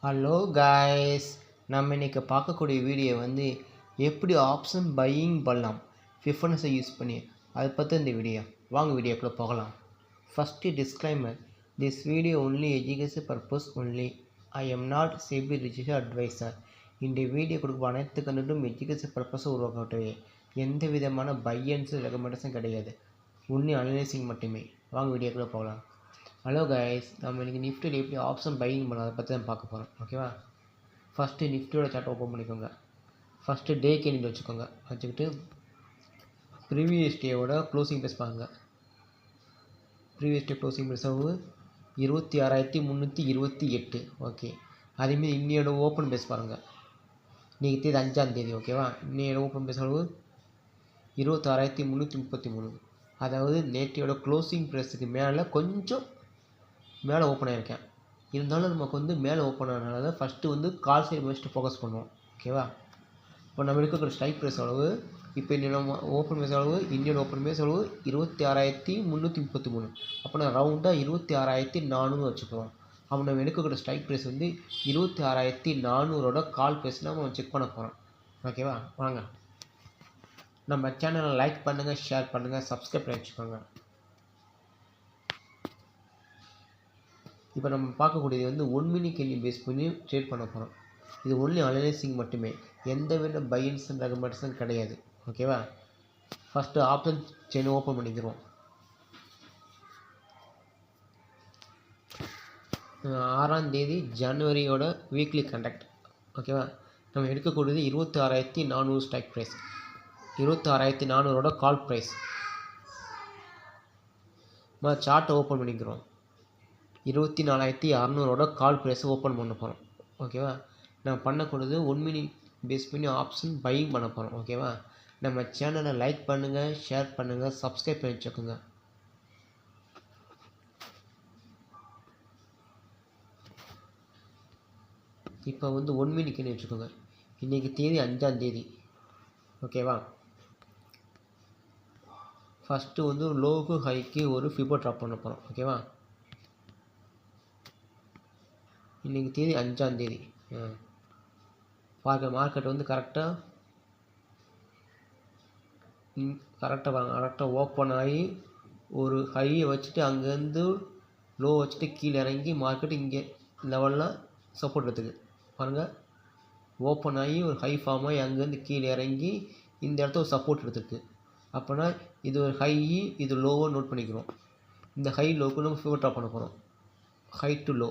Hello guys, நம்ம இன்றைக்கி பார்க்கக்கூடிய வீடியோ வந்து எப்படி ஆப்ஷன் பையிங் பண்ணலாம் ஃபிஃபனஸை யூஸ் பண்ணி. அதை பற்றி இந்த வீடியோ. வாங்க வீடியோக்குள்ளே போகலாம். First disclaimer, this video only education purpose only. I am not SEBI registered advisor. இந்த வீடியோ கொடுக்கும் அனைத்து கண்டென்ட்டும் எஜுகேஷன் பர்பஸை உருவாக்கட்டவே. எந்த விதமான பையன்ஸு ரெக்கமெண்டேஷன் கிடையாது, ஒன்லி அனலைசிங் மட்டுமே. வாங்க வீடியோக்குள்ளே போகலாம். ஹலோ கைஸ், நம்ம இன்றைக்கி நிஃப்டியில் எப்படி ஆப்ஷன் பையிங் பண்ண அதை பற்றி தான் பார்க்க போகிறோம். ஓகேவா? ஃபஸ்ட்டு நிஃப்டியோட சார்ட் ஓப்பன் பண்ணிக்கோங்க. ஃபஸ்ட்டு டே கேண்டில் வச்சுக்கோங்க. வச்சுக்கிட்டு ப்ரீவியஸ் டேவோட க்ளோசிங் ப்ரைஸ் பாருங்க. Previous day closing price 26,328. Okay, அதேமாரி இன்னையோட ஓப்பன் ப்ரைஸ் பாருங்கள். இன்றைக்கி தேதி 5ஆம் தேதி. ஓகேவா? இன்னையோட ஓப்பன் ப்ரைஸ் 26,333. அதாவது நேற்றையோட க்ளோசிங் ப்ரைஸுக்கு மேலே கொஞ்சம் மேலே ஓப்பன் ஆகிருக்கேன். இருந்தாலும் நமக்கு வந்து மேலே ஓப்பன் ஆனதுனால தான் ஃபஸ்ட்டு வந்து கால் சைடு ஃபஸ்ட்டு ஃபோக்கஸ் பண்ணுவோம். ஓகேவா? இப்போ நம்ம இருக்கிற ஸ்ட்ரைக் ப்ரைஸ் அளவு, இப்போ நம்ம ஓப்பன் ப்ரைஸ் அளவு, இந்தியன் ஓப்பன் ப்ரைஸ் அளவு 26,333. அப்போ நான் ரவுண்டாக 26,400 வச்சுக்குவோம். அப்போ நம்ம எடுக்கக்கூடிய ஸ்ட்ரைக் ப்ரைஸ் வந்து 26,400 கால் ப்ரைஸ் நம்ம செக் பண்ண போகிறோம். ஓகேவா? வாங்க, நம்ம சேனலை லைக் பண்ணுங்கள், ஷேர் பண்ணுங்கள், சப்ஸ்கிரைப் பண்ணி வச்சுக்கோங்க. இப்போ நம்ம பார்க்கக்கூடியது வந்து 1 மினிட் கேண்டில் பேஸ் பண்ணி ட்ரேட் பண்ண போகிறோம். இது ஒன்லி அனலைசிங் மட்டுமே, எந்த வித பையன்ஸ் அண்ட் ரெக்கமெண்டேஷன் கிடையாது. ஓகேவா? ஃபஸ்ட்டு ஆப்ஷன் செயின் ஓப்பன் பண்ணிக்கிறோம். 6ஆம் தேதி ஜனவரியோட வீக்லி கண்டக்ட். ஓகேவா? நம்ம எடுக்கக்கூடியது 26,400 ஸ்ட்ரைக் ப்ரைஸ், 26,400 கால் ப்ரைஸ். நம்ம சார்ட்டை ஓப்பன் பண்ணிக்கிறோம். 24,600 கால் ப்ரைஸை ஓப்பன் பண்ண போகிறோம். ஓகேவா? நம்ம பண்ணக்கூடியது 1 மினிட் பேஸ் பண்ணி ஆப்ஷன் பையிங் பண்ண போகிறோம். ஓகேவா? நம்ம சேனலை லைக் பண்ணுங்கள், ஷேர் பண்ணுங்கள், சப்ஸ்கிரைப் பண்ணி வச்சுக்கோங்க. இப்போ வந்து 1 மினிட்னு வச்சுக்கோங்க. இன்றைக்கி தேதி 5ஆம் தேதி. ஓகேவா? ஃபஸ்ட்டு வந்து லோக்கு ஹைக்கு ஒரு ஃபிபோ ட்ராப் பண்ண போகிறோம். ஓகேவா? இன்றைக்கி தேதி 5ஆம் தேதி. பார்க்க மார்க்கெட் வந்து கரெக்டாக ஓப்பன் ஆகி ஒரு ஹையை வச்சுட்டு அங்கேருந்து லோ வச்சுட்டு கீழே இறங்கி மார்க்கெட் இங்கே லெவலில் சப்போர்ட் எடுத்துக்கு பாருங்கள். ஓப்பன் ஆகி ஒரு ஹை ஃபார்ம் ஆகி அங்கேருந்து கீழே இறங்கி இந்த இடத்த ஒரு சப்போர்ட் எடுத்துருக்கு. அப்போனா இது ஒரு ஹை, இது லோவை நோட் பண்ணிக்கிறோம். இந்த ஹை லோவுக்கு நம்ம ஃபிபோ ட்ராப் பண்ண போகிறோம். High to low.